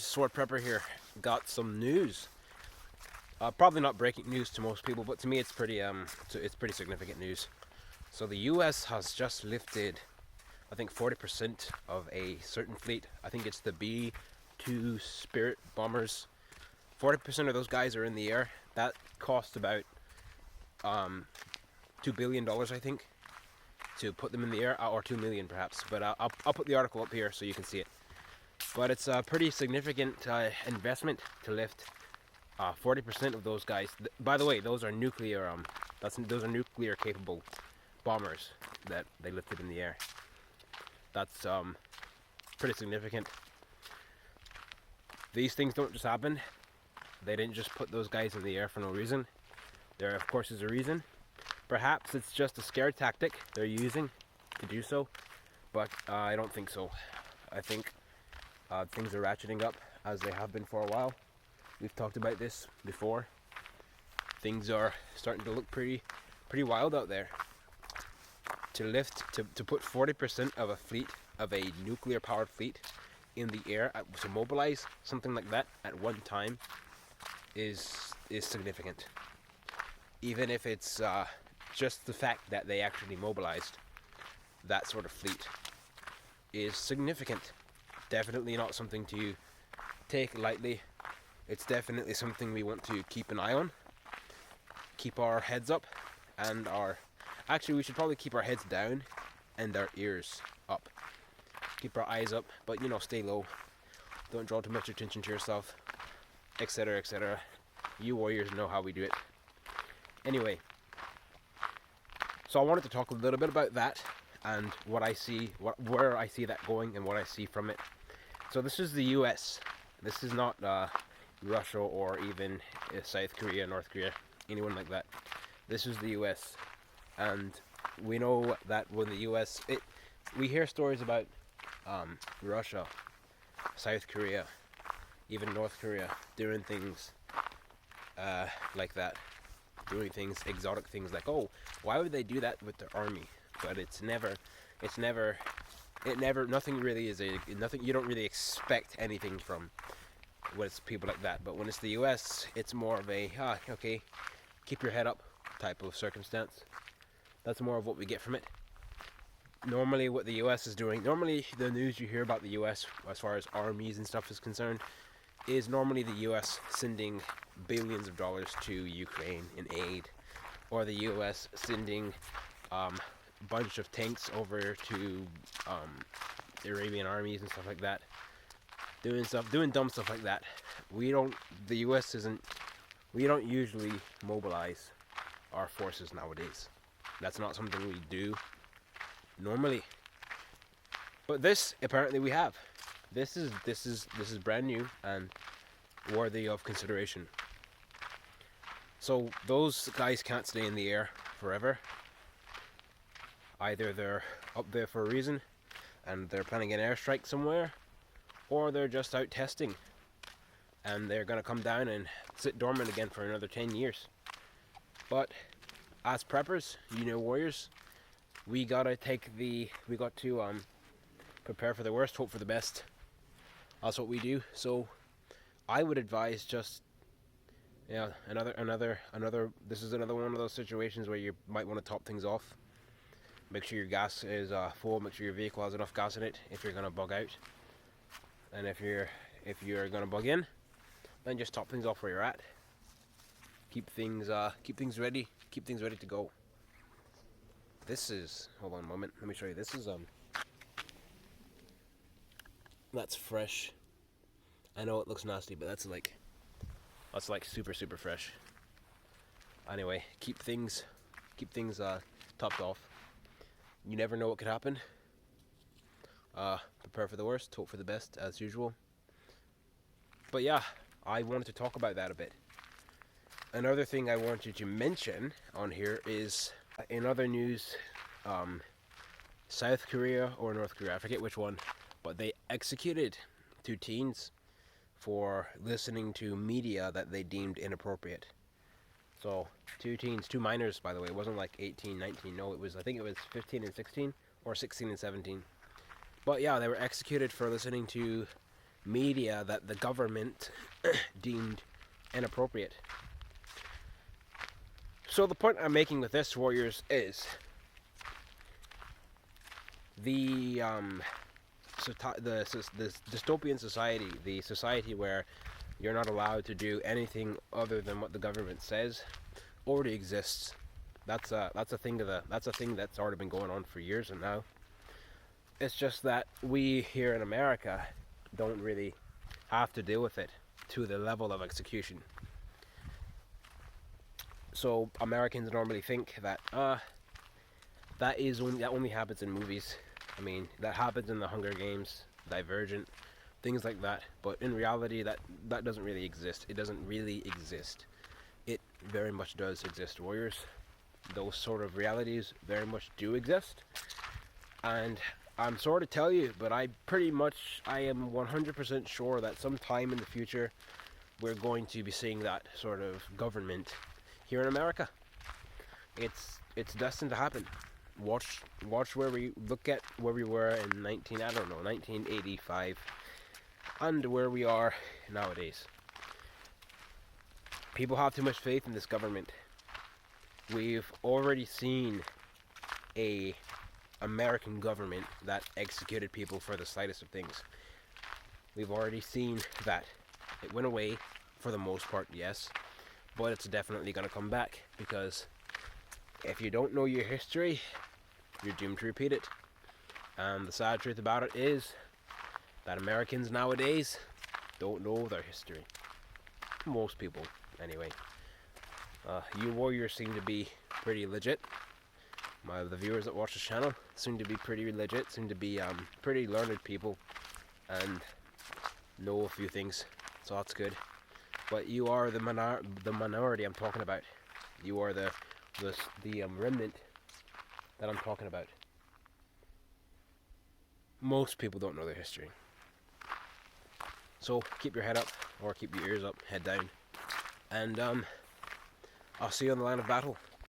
Sword Prepper here. Got some news. Probably not breaking news to most people, but to me it's pretty significant news. So the U.S. has just lifted, I think, 40% of a certain fleet. I think it's the B-2 Spirit bombers. 40% of those guys are in the air. That cost about $2 billion, I think, to put them in the air, or 2 million perhaps. But I'll put the article up here so you can see it. But it's a pretty significant investment to lift 40% of those guys. By the way, those are nuclear. Those are nuclear capable bombers that they lifted in the air. That's pretty significant. These things don't just happen. They didn't just put those guys in the air for no reason. There, of course, is a reason. Perhaps it's just a scare tactic they're using to do so, but I don't think so. I think things are ratcheting up as they have been for a while. We've talked about this before. Things are starting to look pretty wild out there. To put 40% of a fleet, of a nuclear powered fleet, in the air, to mobilize something like that at one time is significant. Even if it's just the fact that they actually mobilized that sort of fleet is significant. Definitely not something to take lightly. It's definitely something we want to keep an eye on. Keep our heads up and actually we should probably keep our heads down and our ears up. Keep our eyes up, but stay low. Don't draw too much attention to yourself, etc., etc. You warriors know how we do it. Anyway, so I wanted to talk a little bit about that and what I see, where I see that going and what I see from it. So this is the U.S. This is not Russia or even South Korea, North Korea, anyone like that. This is the U.S. And we know that when the U.S. we hear stories about Russia, South Korea, even North Korea doing things like that. Doing things, exotic things like, oh, why would they do that with their army? But nothing really is nothing. You don't really expect anything from when it's people like that. But when it's the U.S., it's more of a okay, keep your head up type of circumstance. That's more of what we get from it. Normally, what the U.S. is doing, normally the news you hear about the U.S. as far as armies and stuff is concerned, is normally the U.S. sending billions of dollars to Ukraine in aid, or the U.S. sending a bunch of tanks over to the Arabian armies and stuff like that, doing dumb stuff like that. We don't usually mobilize our forces nowadays. That's not something we do normally. But this apparently we have. This is brand new and worthy of consideration. So those guys can't stay in the air forever. Either they're up there for a reason and they're planning an airstrike somewhere, or they're just out testing and they're gonna come down and sit dormant again for another 10 years. But as preppers, warriors, we got to prepare for the worst, hope for the best. That's what we do. So I would advise just another this is another one of those situations where you might want to top things off. Make sure your gas is full, make sure your vehicle has enough gas in it if you're gonna bug out. And if you're gonna bug in, then just top things off where you're at. Keep things ready to go. This is, hold on a moment, let me show you. This is that's fresh. I know it looks nasty, but that's like super fresh. Anyway, keep things topped off. You never know what could happen. Prepare for the worst, hope for the best, as usual. But yeah, I wanted to talk about that a bit. Another thing I wanted to mention on here is, in other news, South Korea or North Korea, I forget which one, but they executed 2 teens for listening to media that they deemed inappropriate. So 2 teens, 2 minors, by the way. It wasn't like 18, 19. No, I think it was 15 and 16, or 16 and 17. But yeah, they were executed for listening to media that the government deemed inappropriate. So the point I'm making with this, Warriors, is the dystopian society, the society where you're not allowed to do anything other than what the government says, already exists. That's a thing that's already been going on for years, and now it's just that we here in America don't really have to deal with it to the level of execution. So Americans normally think that that only happens in movies. I mean, that happens in the Hunger Games, Divergent, things like that. But in reality, that doesn't really exist. It doesn't really exist. It very much does exist, Warriors. Those sort of realities very much do exist. And I'm sorry to tell you, but I am 100% sure that sometime in the future, we're going to be seeing that sort of government here in America. It's destined to happen. Watch where we look at where we were in 1985 and where we are nowadays. People have too much faith in this government. We've already seen a American government that executed people for the slightest of things. We've already seen that. It went away for the most part, yes, but it's definitely going to come back, because if you don't know your history, you're doomed to repeat it. And the sad truth about it is that Americans nowadays don't know their history. Most people, anyway. You Warriors seem to be pretty legit. The viewers that watch this channel seem to be pretty legit, seem to be pretty learned people, and know a few things, so that's good. But you are the minority I'm talking about. You are the remnant that I'm talking about. Most people don't know their history. So keep your head up, or keep your ears up, head down, and I'll see you on the line of battle.